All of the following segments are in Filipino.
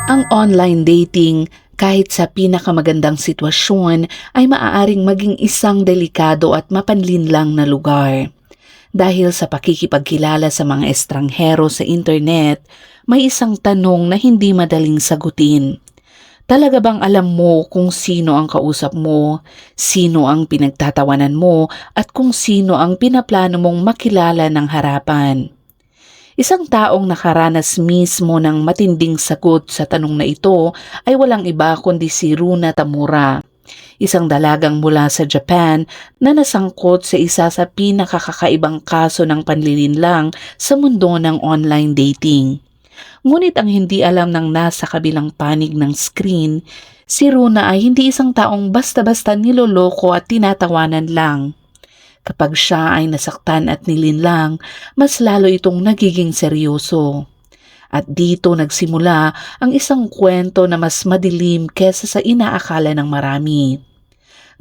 Ang online dating, kahit sa pinakamagandang sitwasyon, ay maaaring maging isang delikado at mapanlinlang na lugar. Dahil sa pakikipagkilala sa mga estranghero sa internet, may isang tanong na hindi madaling sagutin. Talaga bang alam mo kung sino ang kausap mo, sino ang pinagtatawanan mo, at kung sino ang pinaplano mong makilala ng harapan? Isang taong nakaranas mismo ng matinding sagot sa tanong na ito ay walang iba kundi si Runa Tamura, isang dalagang mula sa Japan na nasangkot sa isa sa pinakakakaibang kaso ng panlilinlang sa mundo ng online dating. Ngunit ang hindi alam ng nasa kabilang panig ng screen, si Runa ay hindi isang taong basta-basta niloloko at tinatawanan lang. Kapag siya ay nasaktan at nilinlang, mas lalo itong nagiging seryoso. At dito nagsimula ang isang kwento na mas madilim kesa sa inaakala ng marami.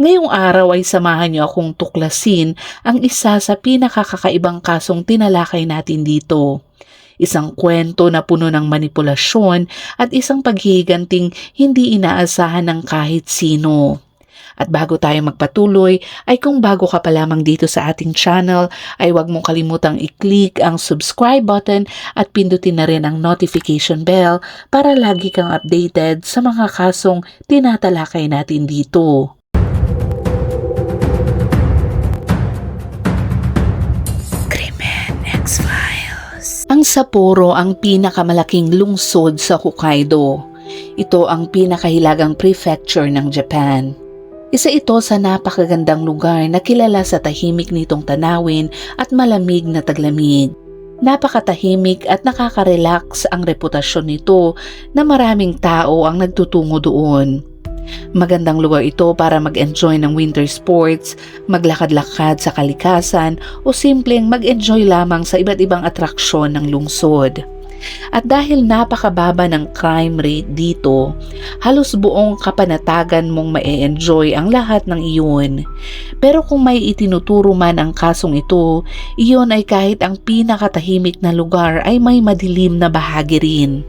Ngayong araw ay samahan niyo akong tuklasin ang isa sa pinakakakaibang kasong tinalakay natin dito. Isang kwento na puno ng manipulasyon at isang paghihiganting hindi inaasahan ng kahit sino. At bago tayo magpatuloy, ay kung bago ka pa lamang dito sa ating channel, ay huwag mong kalimutang i-click ang subscribe button at pindutin na rin ang notification bell para lagi kang updated sa mga kasong tinatalakay natin dito. Krimen X-Files. Ang Sapporo ang pinakamalaking lungsod sa Hokkaido. Ito ang pinakahilagang prefecture ng Japan. Isa ito sa napakagandang lugar na kilala sa tahimik nitong tanawin at malamig na taglamig. Napakatahimik at nakaka-relax ang reputasyon nito na maraming tao ang nagtutungo doon. Magandang lugar ito para mag-enjoy ng winter sports, maglakad-lakad sa kalikasan o simpleng mag-enjoy lamang sa iba't ibang atraksyon ng lungsod. At dahil napakababa ng crime rate dito, halos buong kapanatagan mong ma-enjoy ang lahat ng iyon. Pero kung may itinuturo man ang kasong ito, iyon ay kahit ang pinakatahimik na lugar ay may madilim na bahagi rin.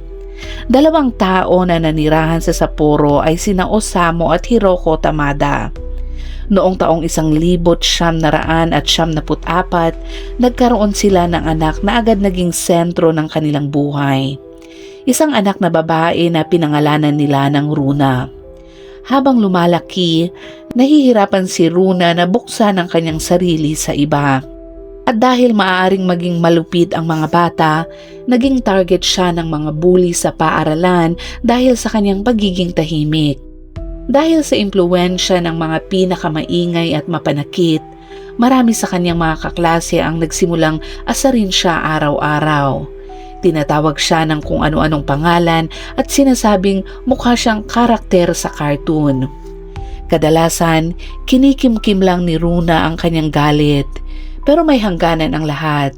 Dalawang tao na nanirahan sa Sapporo ay sina Osamu at Hiroko Tamada. Noong taong 1994, nagkaroon sila ng anak na agad naging sentro ng kanilang buhay. Isang anak na babae na pinangalanan nila ng Runa. Habang lumalaki, nahihirapan si Runa na buksan ang kanyang sarili sa iba. At dahil maaaring maging malupit ang mga bata, naging target siya ng mga bully sa paaralan dahil sa kanyang pagiging tahimik. Dahil sa impluwensya ng mga pinakamaingay at mapanakit, marami sa kanyang mga kaklase ang nagsimulang asarin siya araw-araw. Tinatawag siya ng kung ano-anong pangalan at sinasabing mukha siyang karakter sa cartoon. Kadalasan, kinikimkim lang ni Runa ang kanyang galit, pero may hangganan ang lahat.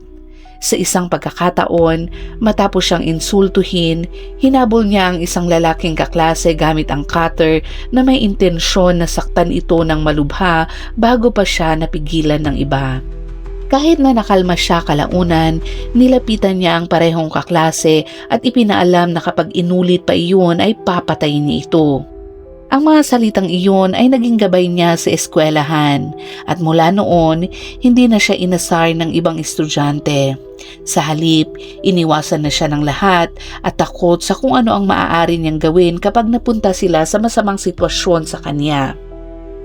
Sa isang pagkakataon, matapos siyang insultuhin, hinabol niya ang isang lalaking kaklase gamit ang cutter na may intensyon na saktan ito ng malubha bago pa siya napigilan ng iba. Kahit na nakalma siya kalaunan, nilapitan niya ang parehong kaklase at ipinaalam na kapag inulit pa iyon ay papatayin niya ito. Ang mga salitang iyon ay naging gabay niya sa eskwelahan at mula noon, hindi na siya inasar ng ibang estudyante. Sa halip, iniwasan na siya ng lahat at takot sa kung ano ang maaari niyang gawin kapag napunta sila sa masamang sitwasyon sa kanya.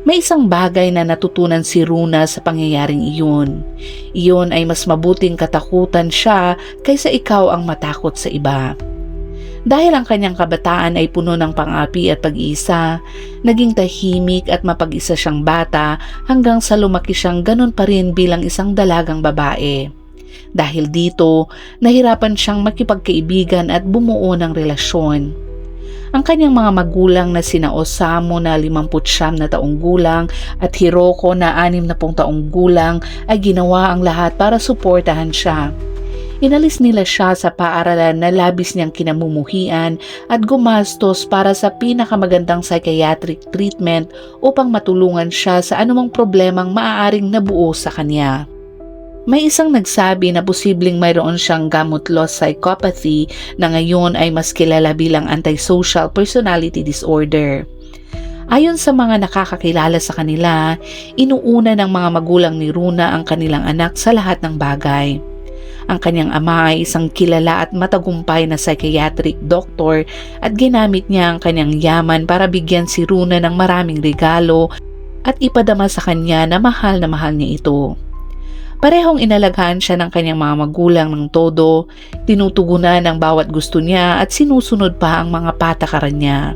May isang bagay na natutunan si Runa sa pangyayaring iyon. Iyon ay mas mabuting katakutan siya kaysa ikaw ang matakot sa iba. Dahil ang kanyang kabataan ay puno ng pang-api at pag-iisa, naging tahimik at mapag-isa siyang bata hanggang sa lumaki siyang ganun pa rin bilang isang dalagang babae. Dahil dito, nahirapan siyang makipagkaibigan at bumuo ng relasyon. Ang kanyang mga magulang na sina Osamu na 59 na taong gulang at Hiroko na 60 taong gulang ay ginawa ang lahat para suportahan siya. Inalis nila siya sa paaralan na labis niyang kinamumuhian at gumastos para sa pinakamagandang psychiatric treatment upang matulungan siya sa anumang problemang maaaring nabuo sa kanya. May isang nagsabi na posibleng mayroon siyang gamot loss psychopathy na ngayon ay mas kilala bilang antisocial personality disorder. Ayon sa mga nakakakilala sa kanila, inuuna ng mga magulang ni Runa ang kanilang anak sa lahat ng bagay. Ang kanyang ama ay isang kilala at matagumpay na psychiatric doctor at ginamit niya ang kanyang yaman para bigyan si Runa ng maraming regalo at ipadama sa kanya na mahal niya ito. Parehong inalagaan siya ng kanyang mga magulang ng todo, tinutugunan ang bawat gusto niya at sinusunod pa ang mga patakaran niya.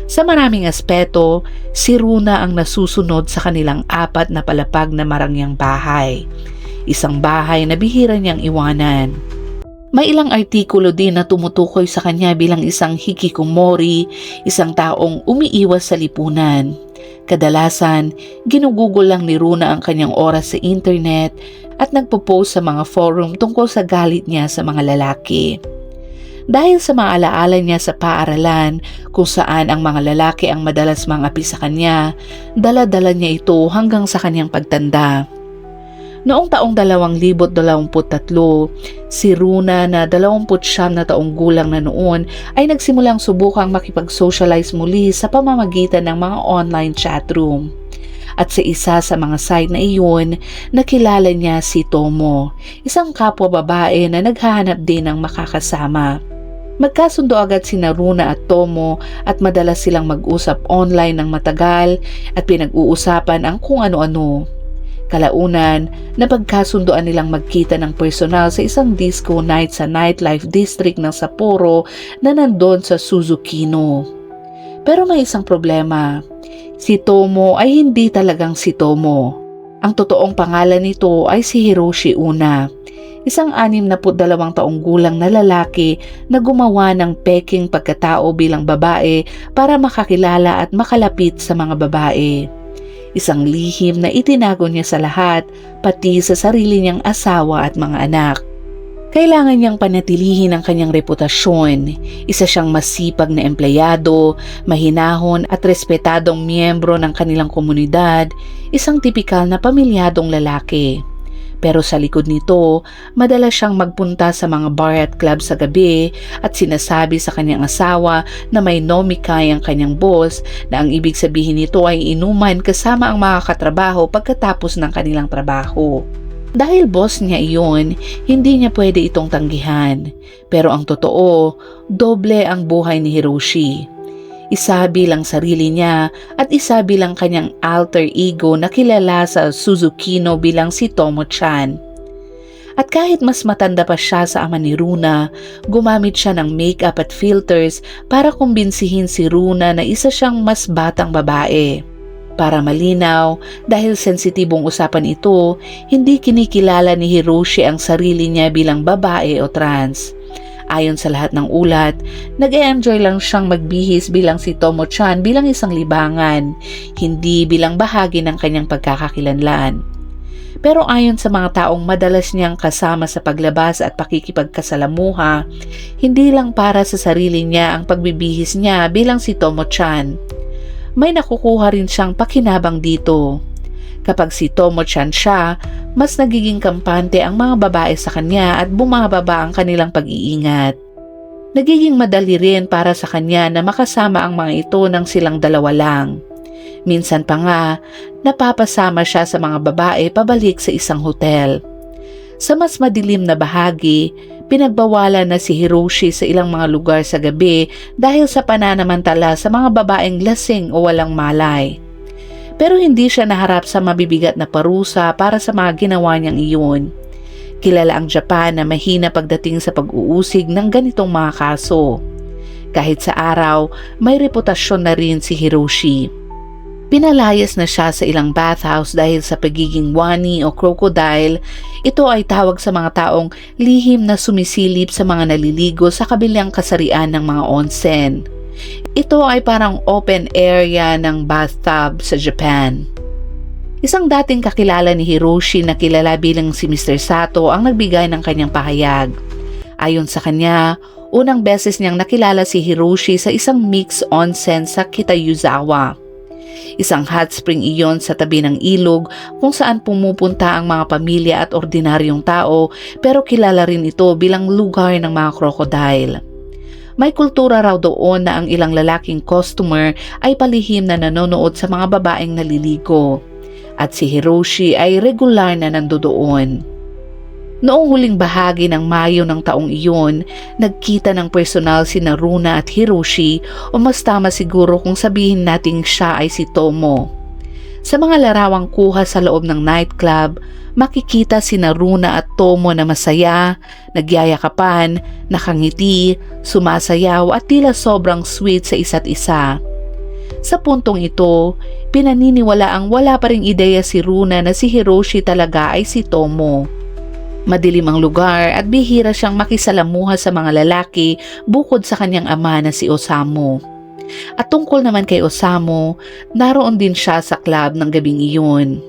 Sa maraming aspeto, si Runa ang nasusunod sa kanilang 4 na palapag na marangyang bahay. Isang bahay na bihira niyang iwanan. May ilang artikulo din na tumutukoy sa kanya bilang isang hikikomori, isang taong umiiwas sa lipunan. Kadalasan, ginugugol lang ni Runa ang kanyang oras sa internet at nagpo-post sa mga forum tungkol sa galit niya sa mga lalaki. Dahil sa mga alaala niya sa paaralan kung saan ang mga lalaki ang madalas mangapi sa kanya, dala-dala niya ito hanggang sa kanyang pagtanda. Noong taong 2023, si Runa na 29 na taong gulang na noon ay nagsimulang subukang makipag-socialize muli sa pamamagitan ng mga online chatroom. At sa isa sa mga site na iyon, nakilala niya si Tomo, isang kapwa babae na naghahanap din ng makakasama. Magkasundo agad sina Runa at Tomo at madalas silang mag-usap online ng matagal at pinag-uusapan ang kung ano-ano. Kalaunan, napagkasundoan nilang magkita ng personal sa isang disco night sa nightlife district ng Sapporo na nandun sa Suzukino. Pero may isang problema. Si Tomo ay hindi talagang si Tomo. Ang totoong pangalan nito ay si Hiroshi Una, isang 62 taong gulang na lalaki na gumawa ng peking pagkatao bilang babae para makakilala at makalapit sa mga babae. Isang lihim na itinago niya sa lahat, pati sa sarili niyang asawa at mga anak. Kailangan niyang panatilihin ang kanyang reputasyon. Isa siyang masipag na empleyado, mahinahon at respetadong miyembro ng kanilang komunidad, isang tipikal na pamilyadong lalaki. Pero sa likod nito, madalas siyang magpunta sa mga bar at club sa gabi at sinasabi sa kanyang asawa na may nomikay ang kanyang boss na ang ibig sabihin nito ay inuman kasama ang mga katrabaho pagkatapos ng kanilang trabaho. Dahil boss niya iyon, hindi niya pwede itong tanggihan. Pero ang totoo, doble ang buhay ni Hiroshi. Isa bilang sarili niya at isa bilang kanyang alter ego na kilala sa Suzukino bilang si Tomo-chan. At kahit mas matanda pa siya sa ama ni Runa, gumamit siya ng makeup at filters para kumbinsihin si Runa na isa siyang mas batang babae. Para malinaw, dahil sensitibong usapan ito, hindi kinikilala ni Hiroshi ang sarili niya bilang babae o trans. Ayon sa lahat ng ulat, nag-e-enjoy lang siyang magbihis bilang si Tomo-chan bilang isang libangan, hindi bilang bahagi ng kanyang pagkakakilanlan. Pero ayon sa mga taong madalas niyang kasama sa paglabas at pakikipagkasalamuha, hindi lang para sa sarili niya ang pagbibihis niya bilang si Tomo-chan. May nakukuha rin siyang pakinabang dito. Kapag si Tomo-chan siya, mas nagiging kampante ang mga babae sa kanya at bumababa ang kanilang pag-iingat. Nagiging madali rin para sa kanya na makasama ang mga ito nang silang dalawa lang. Minsan pa nga, napapasama siya sa mga babae pabalik sa isang hotel. Sa mas madilim na bahagi, pinagbawalan na si Hiroshi sa ilang mga lugar sa gabi dahil sa pananamantala sa mga babaeng lasing o walang malay. Pero hindi siya naharap sa mabibigat na parusa para sa mga ginawa niyang iyon. Kilala ang Japan na mahina pagdating sa pag-uusig ng ganitong mga kaso. Kahit sa araw, may reputasyon na rin si Hiroshi. Pinalayas na siya sa ilang bathhouse dahil sa pagiging wani o crocodile. Ito ay tawag sa mga taong lihim na sumisilip sa mga naliligo sa kabilang kasarian ng mga onsen. Ito ay parang open area ng bathtub sa Japan. Isang dating kakilala ni Hiroshi na kilala bilang si Mr. Sato ang nagbigay ng kanyang pahayag. Ayon sa kanya, unang beses niyang nakilala si Hiroshi sa isang mixed onsen sa Kitayuzawa. Isang hot spring iyon sa tabi ng ilog kung saan pumupunta ang mga pamilya at ordinaryong tao, pero kilala rin ito bilang lugar ng mga crocodile. May kultura raw doon na ang ilang lalaking customer ay palihim na nanonood sa mga babaeng naliligo. At si Hiroshi ay regular na nandoon. Noong huling bahagi ng Mayo ng taong iyon, nagkita ng personal si Runa at Hiroshi, o mas tama siguro kung sabihin nating siya ay si Tomo. Sa mga larawang kuha sa loob ng nightclub, makikita si Runa at Tomo na masaya, nagyayakapan, nakangiti, sumasayaw at tila sobrang sweet sa isa't isa. Sa puntong ito, pinaniniwalaang wala pa ring ideya si Runa na si Hiroshi talaga ay si Tomo. Madilim ang lugar at bihira siyang makisalamuha sa mga lalaki bukod sa kanyang ama na si Osamu. At tungkol naman kay Osamu, naroon din siya sa club ng gabing iyon.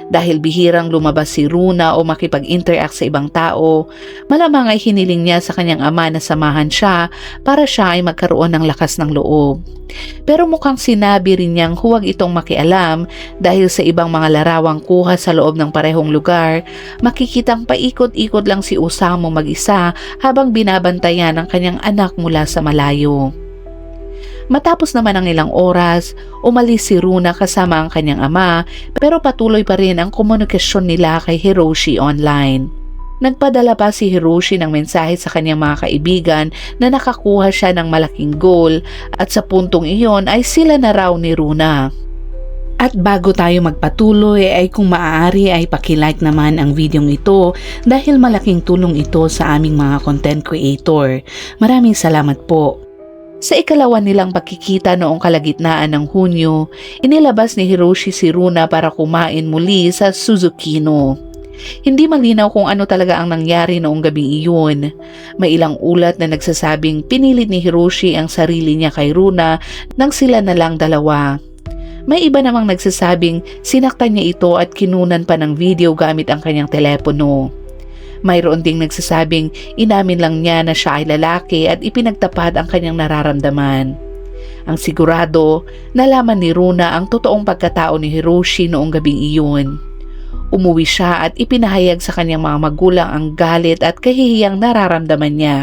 Dahil bihirang lumabas si Runa o makipag-interact sa ibang tao, malamang ay hiniling niya sa kanyang ama na samahan siya para siya ay magkaroon ng lakas ng loob. Pero mukhang sinabi rin niyang huwag itong makialam dahil sa ibang mga larawang kuha sa loob ng parehong lugar, makikitang paikot-ikot lang si Osamu mag-isa habang binabantayan ang kanyang anak mula sa malayo. Matapos naman ang ilang oras, umalis si Runa kasama ang kanyang ama, pero patuloy pa rin ang komunikasyon nila kay Hiroshi online. Nagpadala pa si Hiroshi ng mensahe sa kanyang mga kaibigan na nakakuha siya ng malaking goal, at sa puntong iyon ay sila na raw ni Runa. At bago tayo magpatuloy ay kung maaari ay pakilike naman ang videong ito dahil malaking tulong ito sa aming mga content creator. Maraming salamat po. Sa ikalawa nilang pagkikita noong kalagitnaan ng Hunyo, inilabas ni Hiroshi si Runa para kumain muli sa Suzukino. Hindi malinaw kung ano talaga ang nangyari noong gabing iyon. May ilang ulat na nagsasabing pinilit ni Hiroshi ang sarili niya kay Runa nang sila na lang dalawa. May iba namang nagsasabing sinaktan niya ito at kinunan pa ng video gamit ang kanyang telepono. Mayroon ding nagsasabing inamin lang niya na siya ay lalaki at ipinagtapad ang kanyang nararamdaman. Ang sigurado, nalaman ni Runa ang totoong pagkatao ni Hiroshi noong gabing iyon. Umuwi siya at ipinahayag sa kanyang mga magulang ang galit at kahihiyang nararamdaman niya.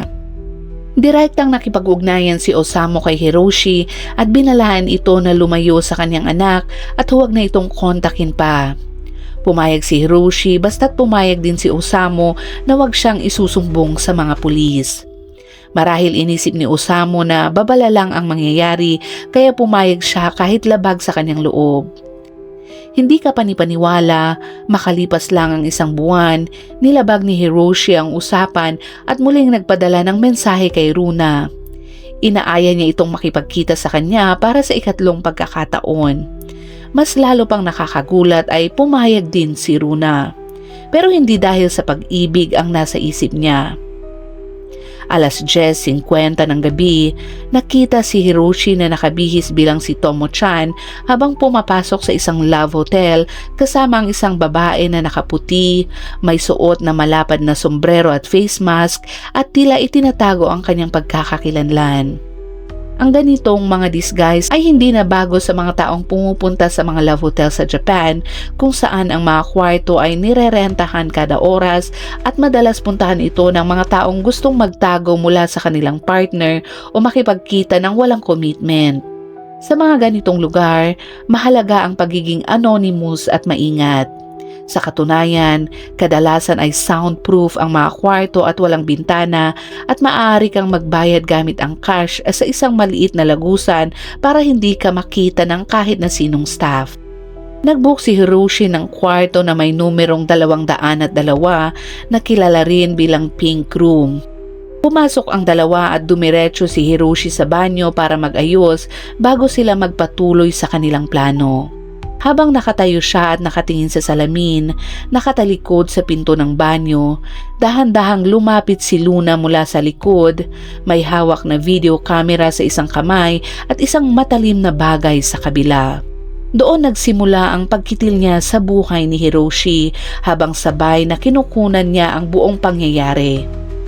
Direktang nakipag-ugnayan si Osamu kay Hiroshi at binalaan ito na lumayo sa kanyang anak at huwag na itong kontakin pa. Pumayag si Hiroshi basta't pumayag din si Osamu na wag siyang isusumbong sa mga pulis. Marahil inisip ni Osamu na babala lang ang mangyayari kaya pumayag siya kahit labag sa kanyang loob. Hindi ka panipaniwala, makalipas lang ang isang buwan, nilabag ni Hiroshi ang usapan at muling nagpadala ng mensahe kay Runa. Inaaya niya itong makipagkita sa kanya para sa ikatlong pagkakataon. Mas lalo pang nakakagulat ay pumayag din si Runa. Pero hindi dahil sa pag-ibig ang nasa isip niya. Alas 10:50 ng gabi, nakita si Hiroshi na nakabihis bilang si Tomo-chan habang pumapasok sa isang love hotel kasama ang isang babae na nakaputi, may suot na malapad na sombrero at face mask at tila itinatago ang kanyang pagkakakilanlan. Ang ganitong mga disguise ay hindi na bago sa mga taong pumupunta sa mga love hotel sa Japan kung saan ang mga kwarto ay nirerentahan kada oras at madalas puntahan ito ng mga taong gustong magtago mula sa kanilang partner o makipagkita ng walang commitment. Sa mga ganitong lugar, mahalaga ang pagiging anonymous at maingat. Sa katunayan, kadalasan ay soundproof ang mga kwarto at walang bintana at maaari kang magbayad gamit ang cash sa isang maliit na lagusan para hindi ka makita ng kahit na sinong staff. Nagbook si Hiroshi ng kwarto na may numerong 202 na kilala rin bilang pink room. Pumasok ang dalawa at dumiretso si Hiroshi sa banyo para mag-ayos bago sila magpatuloy sa kanilang plano. Habang nakatayo siya at nakatingin sa salamin, nakatalikod sa pinto ng banyo, dahan-dahang lumapit si Luna mula sa likod, may hawak na video camera sa isang kamay at isang matalim na bagay sa kabila. Doon nagsimula ang pagkitil niya sa buhay ni Hiroshi habang sabay na kinukunan niya ang buong pangyayari.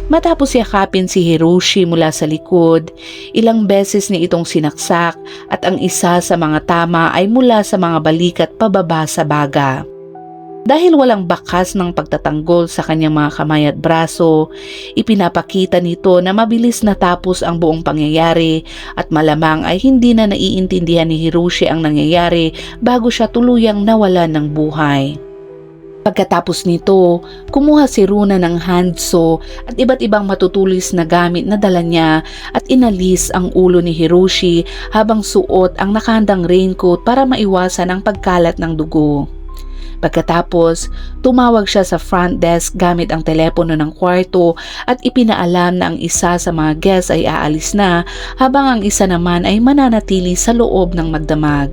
Matapos yakapin si Hiroshi mula sa likod, ilang beses niya itong sinaksak at ang isa sa mga tama ay mula sa mga balikat pababa sa baga. Dahil walang bakas ng pagtatanggol sa kanyang mga kamay at braso, ipinapakita nito na mabilis natapos ang buong pangyayari at malamang ay hindi na naiintindihan ni Hiroshi ang nangyayari bago siya tuluyang nawalan ng buhay. Pagkatapos nito, kumuha si Runa ng handsaw at iba't ibang matutulis na gamit na dala niya at inalis ang ulo ni Hiroshi habang suot ang nakahandang raincoat para maiwasan ang pagkalat ng dugo. Pagkatapos, tumawag siya sa front desk gamit ang telepono ng kwarto at ipinaalam na ang isa sa mga guests ay aalis na habang ang isa naman ay mananatili sa loob ng magdamag.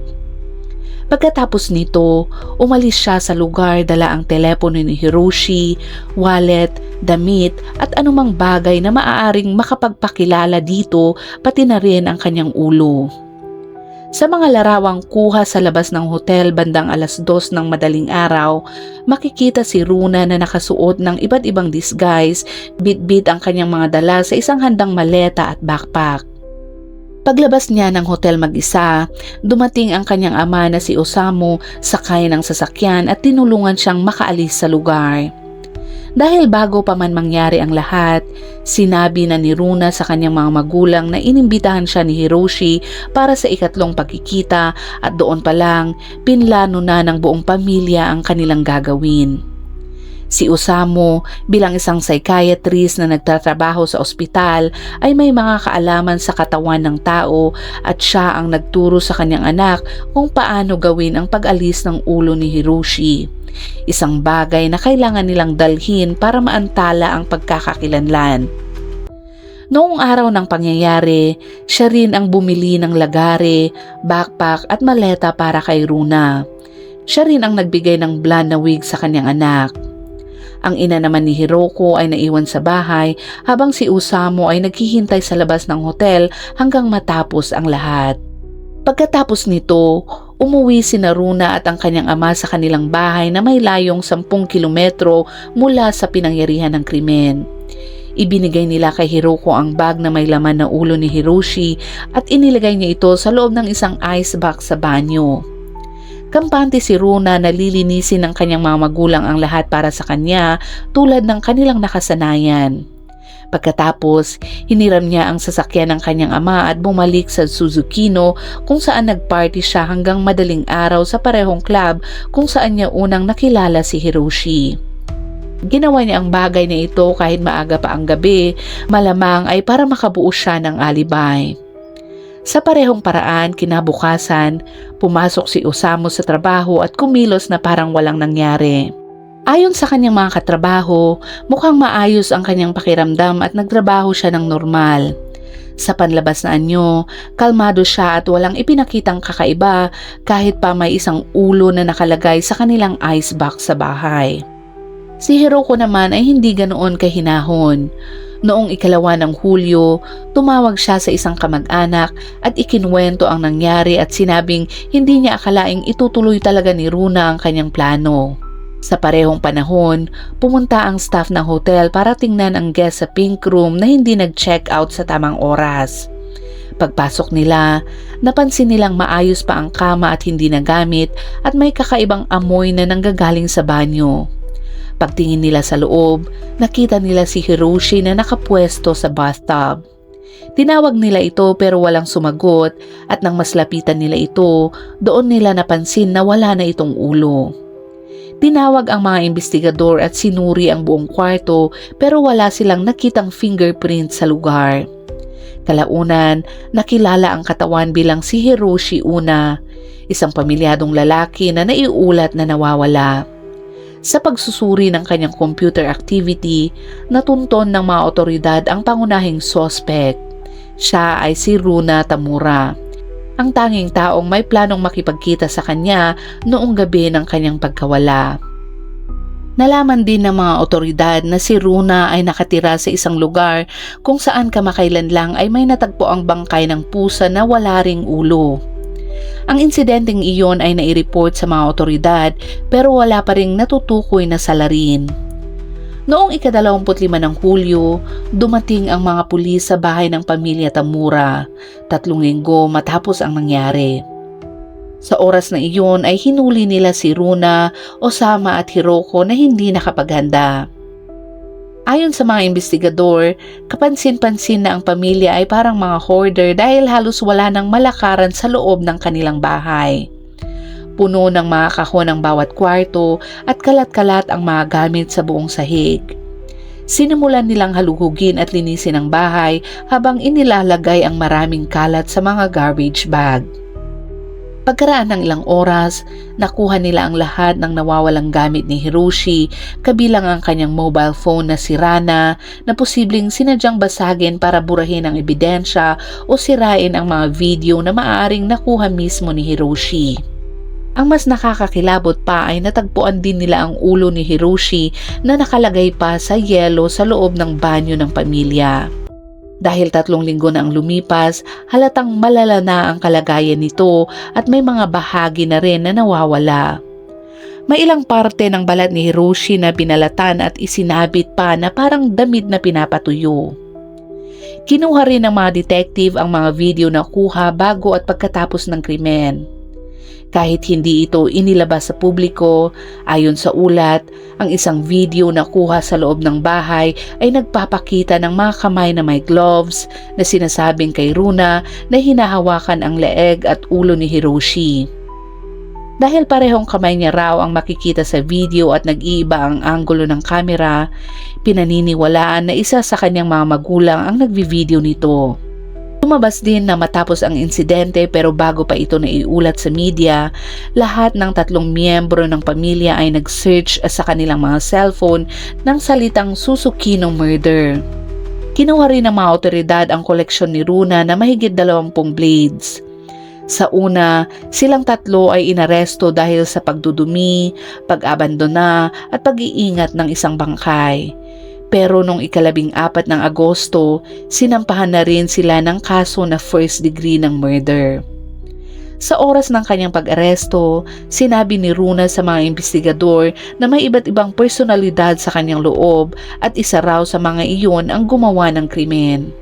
Pagkatapos nito, umalis siya sa lugar dala ang telepono ni Hiroshi, wallet, damit at anumang bagay na maaaring makapagpakilala dito pati na rin ang kanyang ulo. Sa mga larawang kuha sa labas ng hotel bandang 2:00 ng madaling araw, makikita si Runa na nakasuot ng iba't ibang disguise, bit-bit ang kanyang mga dala sa isang handang maleta at backpack. Paglabas niya ng hotel mag-isa, dumating ang kanyang ama na si Osamu sakay ng sasakyan at tinulungan siyang makaalis sa lugar. Dahil bago pa man mangyari ang lahat, sinabi na ni Runa sa kanyang mga magulang na inimbitahan siya ni Hiroshi para sa ikatlong pagkikita at doon pa lang, pinlano na ng buong pamilya ang kanilang gagawin. Si Osamu bilang isang psychiatrist na nagtatrabaho sa ospital ay may mga kaalaman sa katawan ng tao at siya ang nagturo sa kanyang anak kung paano gawin ang pag-alis ng ulo ni Hiroshi. Isang bagay na kailangan nilang dalhin para maantala ang pagkakakilanlan. Noong araw ng pangyayari, siya rin ang bumili ng lagare, backpack at maleta para kay Runa. Siya rin ang nagbigay ng blonde na wig sa kanyang anak. Ang ina naman ni Hiroko ay naiwan sa bahay habang si Osamu ay naghihintay sa labas ng hotel hanggang matapos ang lahat. Pagkatapos nito, umuwi si Runa at ang kanyang ama sa kanilang bahay na may layong 10 kilometro mula sa pinangyarihan ng krimen. Ibinigay nila kay Hiroko ang bag na may laman na ulo ni Hiroshi at inilagay niya ito sa loob ng isang ice box sa banyo. Kampante si Runa na lilinisin ng kanyang mga magulang ang lahat para sa kanya tulad ng kanilang nakasanayan. Pagkatapos, hiniram niya ang sasakyan ng kanyang ama at bumalik sa Suzukino kung saan nagparty siya hanggang madaling araw sa parehong club kung saan niya unang nakilala si Hiroshi. Ginawa niya ang bagay na ito kahit maaga pa ang gabi, malamang ay para makabuo siya ng alibay. Sa parehong paraan, kinabukasan, pumasok si Osamu sa trabaho at kumilos na parang walang nangyari. Ayon sa kanyang mga katrabaho, mukhang maayos ang kanyang pakiramdam at nagtrabaho siya ng normal. Sa panlabas na anyo, kalmado siya at walang ipinakitang kakaiba kahit pa may isang ulo na nakalagay sa kanilang icebox sa bahay. Si Hiroko naman ay hindi ganoon kahinahon. Noong 2 ng Hulyo, tumawag siya sa isang kamag-anak at ikinuwento ang nangyari at sinabing hindi niya akalaing itutuloy talaga ni Runa ang kanyang plano. Sa parehong panahon, pumunta ang staff ng hotel para tingnan ang guest sa pink room na hindi nag-check out sa tamang oras. Pagpasok nila, napansin nilang maayos pa ang kama at hindi nagamit at may kakaibang amoy na nanggagaling sa banyo. Pagtingin nila sa loob, nakita nila si Hiroshi na nakapwesto sa bathtub. Tinawag nila ito pero walang sumagot at nang mas lapitan nila ito, doon nila napansin na wala na itong ulo. Tinawag ang mga investigador at sinuri ang buong kwarto pero wala silang nakitang fingerprint sa lugar. Kalaunan, nakilala ang katawan bilang si Hiroshi Una, isang pamilyadong lalaki na naiulat na nawawala. Sa pagsusuri ng kanyang computer activity, natunton ng mga otoridad ang pangunahing suspect. Siya ay si Runa Tamura, ang tanging taong may planong makipagkita sa kanya noong gabi ng kanyang pagkawala. Nalaman din ng mga otoridad na si Runa ay nakatira sa isang lugar kung saan kamakailan lang ay may natagpo ang bangkay ng pusa na wala ring ulo. Ang insidenteng iyon ay naireport sa mga otoridad pero wala pa ring natutukoy na salarin. Noong ika-25 ng Hulyo, dumating ang mga pulis sa bahay ng pamilya Tamura, 3 linggo matapos ang nangyari. Sa oras na iyon ay hinuli nila si Runa, Osama at Hiroko na hindi nakapaghanda. Ayon sa mga investigador, kapansin-pansin na ang pamilya ay parang mga hoarder dahil halos wala nang malakaran sa loob ng kanilang bahay. Puno ng mga kahon ang bawat kwarto at kalat-kalat ang mga gamit sa buong sahig. Sinimulan nilang haluhugin at linisin ang bahay habang inilalagay ang maraming kalat sa mga garbage bag. Pagkaraan ng ilang oras, nakuha nila ang lahat ng nawawalang gamit ni Hiroshi, kabilang ang kanyang mobile phone na sira na posibleng sinadyang basagin para burahin ang ebidensya o sirain ang mga video na maaaring nakuha mismo ni Hiroshi. Ang mas nakakakilabot pa ay natagpuan din nila ang ulo ni Hiroshi na nakalagay pa sa yelo sa loob ng banyo ng pamilya. Dahil 3 linggo na ang lumipas, halatang malala na ang kalagayan nito at may mga bahagi na rin na nawawala. May ilang parte ng balat ni Hiroshi na binalatan at isinabit pa na parang damit na pinapatuyo. Kinuha rin ng mga detective ang mga video na kuha bago at pagkatapos ng krimen. Kahit hindi ito inilabas sa publiko, ayon sa ulat, ang isang video na kuha sa loob ng bahay ay nagpapakita ng mga kamay na may gloves na sinasabing kay Runa na hinahawakan ang leeg at ulo ni Hiroshi. Dahil parehong kamay niya raw ang makikita sa video at nag-iiba ang anggulo ng kamera, pinaniniwalaan na isa sa kanyang mga magulang ang nagvi-video nito. Lumabas din na matapos ang insidente pero bago pa ito naiulat sa media, lahat ng 3 miyembro ng pamilya ay nag-search sa kanilang mga cellphone ng salitang Susukino murder. Kinuha rin ng mga otoridad ang koleksyon ni Runa na mahigit 20 blades. Sa una, silang 3 ay inaresto dahil sa pagdudumi, pag-abandona at pag-iingat ng isang bangkay. Pero nung ika-14 ng Agosto, sinampahan na rin sila ng kaso na first degree ng murder. Sa oras ng kanyang pag-aresto, sinabi ni Runa sa mga investigador na may iba't ibang personalidad sa kanyang loob at isa raw sa mga iyon ang gumawa ng krimen.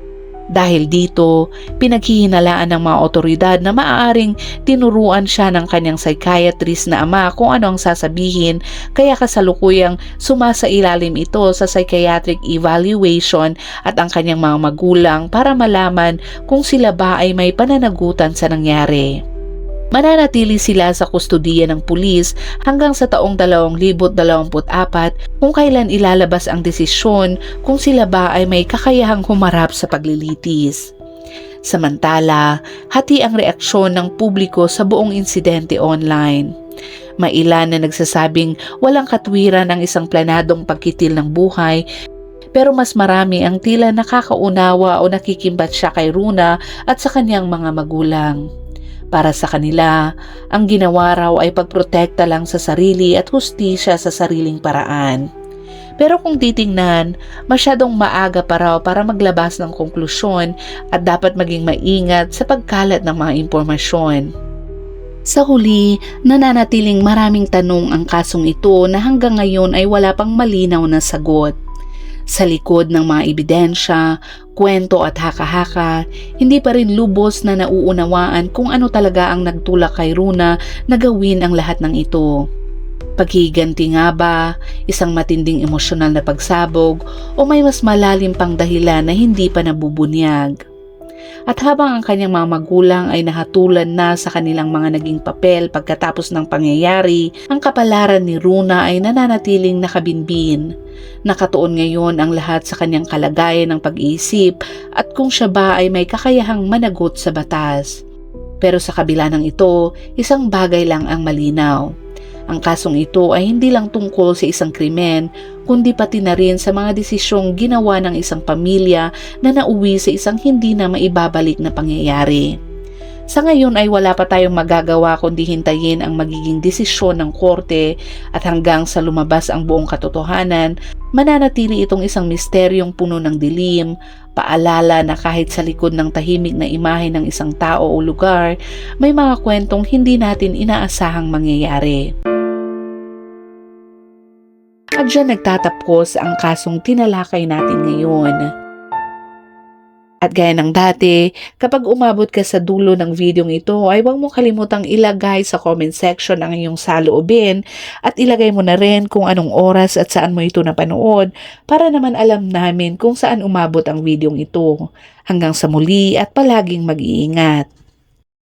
Dahil dito, pinaghihinalaan ng mga otoridad na maaaring tinuruan siya ng kanyang psychiatrist na ama kung ano ang sasabihin, kaya kasalukuyang sumasailalim ito sa psychiatric evaluation at ang kanyang mga magulang para malaman kung sila ba ay may pananagutan sa nangyari. Mananatili sila sa kustodiya ng pulis hanggang sa taong 2024 kung kailan ilalabas ang desisyon kung sila ba ay may kakayahang humarap sa paglilitis. Samantala, hati ang reaksyon ng publiko sa buong insidente online. May ilan na nagsasabing walang katwiran ang isang planadong pagkitil ng buhay, pero mas marami ang tila nakakaunawa o nakikimbat siya kay Runa at sa kanyang mga magulang. Para sa kanila, ang ginawa raw ay pagprotekta lang sa sarili at hustisya sa sariling paraan. Pero kung titingnan, masyadong maaga pa raw para maglabas ng konklusyon at dapat maging maingat sa pagkalat ng mga impormasyon. Sa huli, nananatiling maraming tanong ang kasong ito na hanggang ngayon ay wala pang malinaw na sagot. Sa likod ng mga ebidensya, kwento at haka-haka, hindi pa rin lubos na nauunawaan kung ano talaga ang nagtulak kay Runa na gawin ang lahat ng ito. Paghiganti nga ba, isang matinding emosyonal na pagsabog, o may mas malalim pang dahilan na hindi pa nabubunyag? At habang ang kanyang mga magulang ay nahatulan na sa kanilang mga naging papel pagkatapos ng pangyayari, ang kapalaran ni Runa ay nananatiling nakabinbin. Nakatuon ngayon ang lahat sa kanyang kalagayan ng pag-iisip at kung siya ba ay may kakayahang managot sa batas. Pero sa kabila ng ito, isang bagay lang ang malinaw. Ang kasong ito ay hindi lang tungkol sa isang krimen, kundi pati na rin sa mga desisyong ginawa ng isang pamilya na nauwi sa isang hindi na maibabalik na pangyayari. Sa ngayon ay wala pa tayong magagawa kundi hintayin ang magiging desisyon ng korte at hanggang sa lumabas ang buong katotohanan, mananatili itong isang misteryong puno ng dilim, paalala na kahit sa likod ng tahimik na imahe ng isang tao o lugar, may mga kwentong hindi natin inaasahang mangyayari. At At dyan nagtatapos ang kasong tinalakay natin ngayon. At gaya ng dati, kapag umabot ka sa dulo ng videong ito ay huwag mo kalimutang ilagay sa comment section ang iyong saloobin at ilagay mo na rin kung anong oras at saan mo ito napanood para naman alam namin kung saan umabot ang videong ito. Hanggang sa muli at palaging mag-iingat.